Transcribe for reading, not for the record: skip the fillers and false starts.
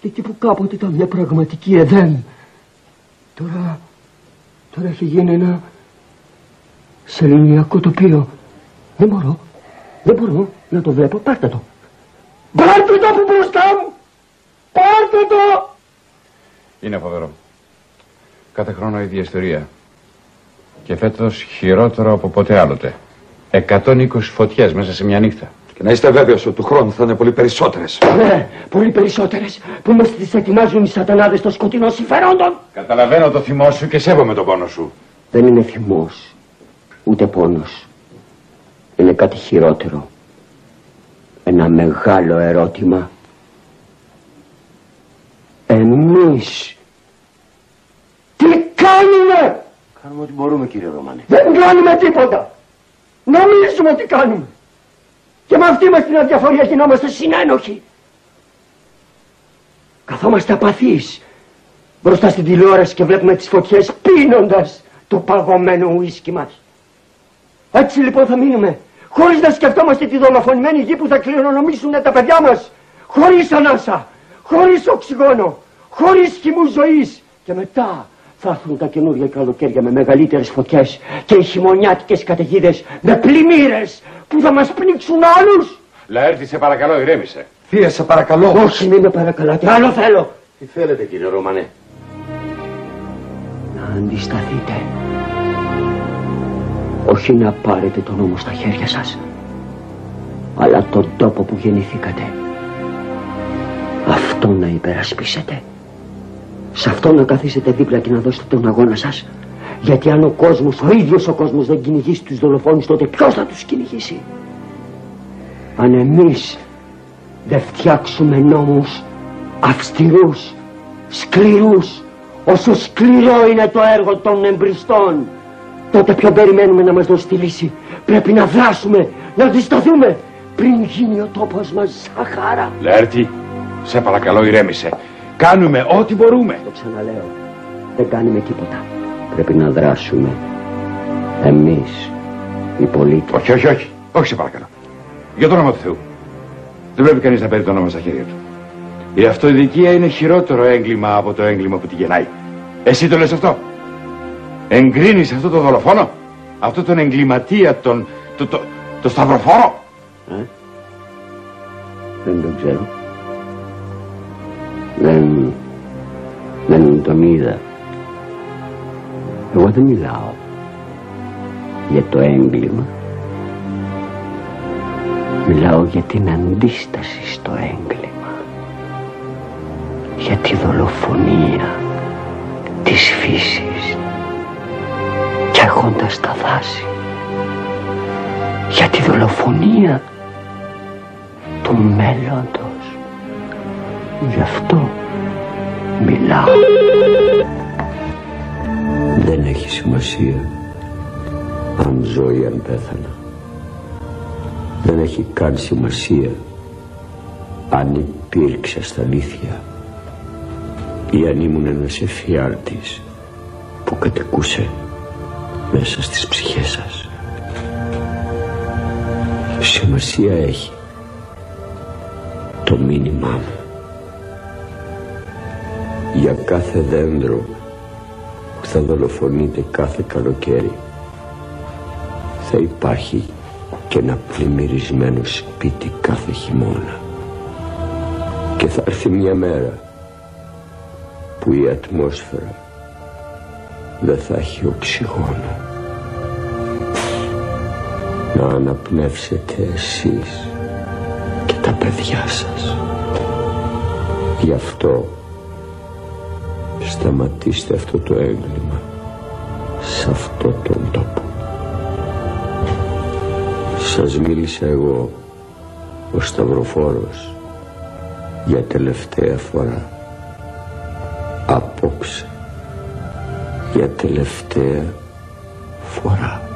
εκεί που κάποτε ήταν μια πραγματική Εδέμ. Τώρα έχει γίνει ένα σεληνιακό τοπίο. Δεν μπορώ να το βλέπω. Πάρτε το. Πάρτε το από μπροστά μου. Πάρτε το. Είναι φοβερό. Κάθε χρόνο η ίδια ιστορία. Και φέτος χειρότερο από ποτέ άλλοτε. 120 φωτιές μέσα σε μια νύχτα. Και να είστε βέβαιος ότι του χρόνου θα είναι πολύ περισσότερες. Ναι, πολύ περισσότερες που μας τις ετοιμάζουν οι σατανάδες των σκοτεινών συμφερόντων. Καταλαβαίνω το θυμό σου και σέβομαι τον πόνο σου. Δεν είναι θυμός, ούτε πόνος. Είναι κάτι χειρότερο. Ένα μεγάλο ερώτημα. Εμείς τι κάνουμε? Κάνουμε ό,τι μπορούμε, κύριε Ρωμανέ. Δεν κάνουμε τίποτα. Νομίζουμε ότι κάνουμε. Και με αυτή μας την αδιαφορία γινόμαστε συνένοχοι. Καθόμαστε απαθείς μπροστά στην τηλεόραση και βλέπουμε τις φωτιές πίνοντας το παγωμένο ουίσκι μας. Έτσι λοιπόν θα μείνουμε, χωρίς να σκεφτόμαστε τη δολοφονημένη γη που θα κληρονομήσουν τα παιδιά μας. Χωρίς ανάσα, χωρίς οξυγόνο, χωρίς χυμούς ζωής. Και μετά θα έρθουν τα καινούργια καλοκαίρια με μεγαλύτερες φωτιές και οι χειμωνιάτικες καταιγίδες με πλημμύρες που θα μας πνίξουν όλους. Λαέρτη, σε παρακαλώ, ηρέμησε. Θεία, σε παρακαλώ. Όχι, μην με παρακαλάτε, άλλο θέλω. Τι θέλετε, κύριε Ρωμανέ? Να αντισταθείτε. Όχι να πάρετε τον νόμο στα χέρια σας, αλλά τον τόπο που γεννηθήκατε. Αυτό να υπερασπίσετε. Σε αυτό να καθίσετε δίπλα και να δώσετε τον αγώνα σας. Γιατί αν ο κόσμος, ο ίδιος ο κόσμος δεν κυνηγήσει τους δολοφόνους, τότε ποιος θα τους κυνηγήσει? Αν εμείς δεν φτιάξουμε νόμους αυστηρούς, σκληρούς, όσο σκληρό είναι το έργο των εμπριστών, τότε ποιο περιμένουμε να μας δώσει τη λύση? Πρέπει να δράσουμε, να αντισταθούμε πριν γίνει ο τόπος μας Σαχάρα. Λαέρτη, σε παρακαλώ, ηρέμησε. Κάνουμε ό,τι μπορούμε. Το ξαναλέω, δεν κάνουμε τίποτα. Πρέπει να δράσουμε. Εμείς, οι πολίτες. Όχι, σε παρακαλώ. Για το όνομα του Θεού. Δεν πρέπει κανείς να παίρνει το όνομα στα χέρια του. Η αυτοειδικία είναι χειρότερο έγκλημα από το έγκλημα που τη γεννάει. Εσύ το λες αυτό? Εγκρίνεις αυτό το δολοφόνο? Αυτό τον εγκληματία, το σταυροφόρο? Δεν το ξέρω. Δεν τον είδα. Εγώ δεν μιλάω για το έγκλημα. Μιλάω για την αντίσταση στο έγκλημα. Για τη δολοφονία της φύσης και έχοντας τα δάση. Για τη δολοφονία του μέλλοντος. Γι' αυτό μιλάω. Δεν έχει σημασία αν ζω ή αν πέθανα. Δεν έχει καν σημασία αν υπήρξα στα αλήθεια ή αν ήμουν ένας εφιάλτης που κατοικούσε μέσα στις ψυχές σας. Σημασία έχει το μήνυμά μου. Για κάθε δέντρο που θα δολοφονείται κάθε καλοκαίρι θα υπάρχει και ένα πλημμυρισμένο σπίτι κάθε χειμώνα. Και θα έρθει μια μέρα που η ατμόσφαιρα δεν θα έχει οξυγόνο. Να αναπνεύσετε εσείς και τα παιδιά σας. Γι' αυτό σταματήστε αυτό το έγκλημα σε αυτό τον τόπο. Σας μίλησα εγώ, ο Σταυροφόρος, για τελευταία φορά. Απόψε, για τελευταία φορά.